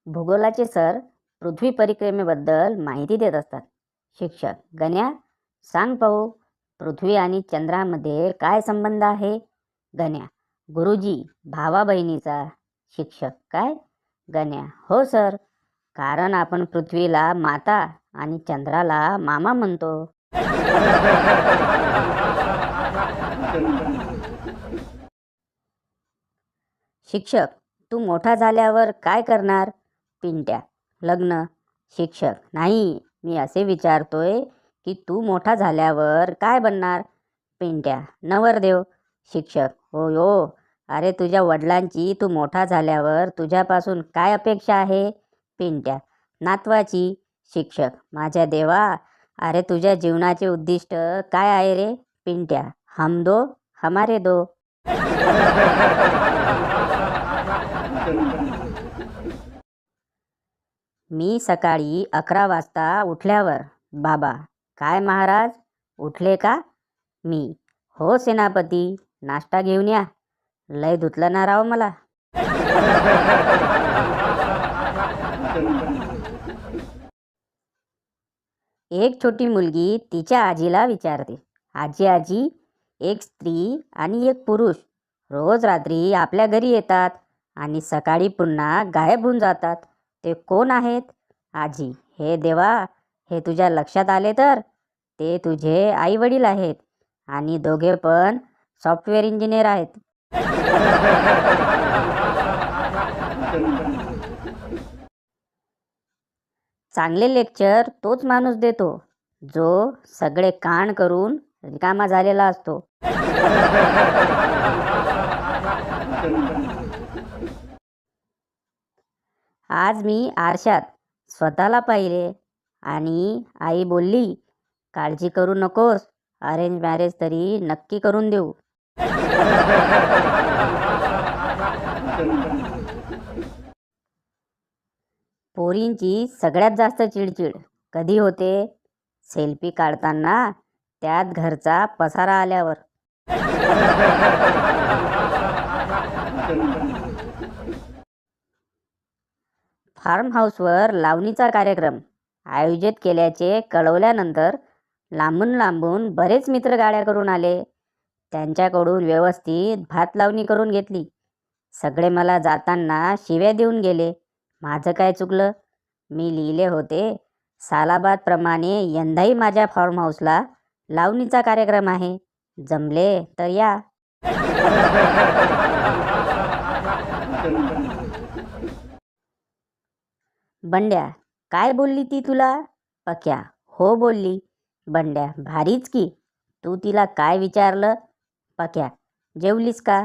भूगोलाचे sir पृथ्वी परिक्रमेबद्दल माहिती देत असतात. शिक्षक: गण्या, सांग पाहू, पृथ्वी आणि चंद्रामध्ये काय संबंध आहे? गण्या: गुरुजी, भावा बहिणीचा. शिक्षक: काय? गण्या: हो सर, कारण आपण पृथ्वीला माता आणि चंद्राला मामा म्हणतो. शिक्षक: तू मोठा झाल्यावर काय करणार? पिंट्या: लग्न. शिक्षक: नाही, मी असे विचारतोय की तू मोठा झाल्यावर काय बनणार? पिंट्या: नवरदेव. शिक्षक: होय हो, अरे तुझ्या वडिलांची तू मोठा झाल्यावर तुझ्यापासून काय अपेक्षा आहे? पिंट्या: नातवाची. शिक्षक: माझ्या देवा, अरे तुझ्या जीवनाचे उद्दिष्ट काय आहे रे? पिंट्या: हम दो हमारे दो. मी सकाळी 11 वाजता उठल्यावर. बाबा: काय महाराज, उठले का? मी: हो सेनापती, नाश्ता घेऊन या. लय धुतलं ना राव मला. एक छोटी मुलगी तिच्या आजीला विचारते, आजी आजी, एक स्त्री आणि एक पुरुष रोज रात्री आपल्या घरी येतात आणि सकाळी पुन्हा गायब होऊन जातात. ते कोण आहेत? आजी: हे देवा, हे तुझ्या लक्षात आले तर ते तुझे आई वडील आहेत आणि दोघे पण सॉफ्टवेअर इंजिनियर आहेत. चांगले लेक्चर तोच माणूस देतो जो सगळे कान करून रिकामा झालेला असतो. आज मी आरशात स्वतःला पाहिले आणि आई बोलली, काळजी करू नकोस, अरेंज मॅरेज तरी नक्की करून देऊ. पोरींची सगळ्यात जास्त चिडचिड कधी होते? सेल्फी काढताना, त्यात घरचा पसारा आल्यावर. फार्म हाऊसवर लावणीचा कार्यक्रम आयोजित केल्याचे कळवल्यानंतर लांबून लांबून बरेच मित्र गाड्या करून आले. त्यांच्याकडून व्यवस्थित भात लावणी करून घेतली. सगळे मला जाताना शिव्या देऊन गेले. माझं काय चुकलं? मी लिहिले होते, सालाबादप्रमाणे यंदाही माझ्या फार्म हाऊसला लावणीचा कार्यक्रम आहे, जमले तर या. बंड्या: काय बोलली ती तुला? पक्या: हो बोलली. बंड्या: भारीच की, तू तिला काय विचारलं? पक्या: जेवलीस का?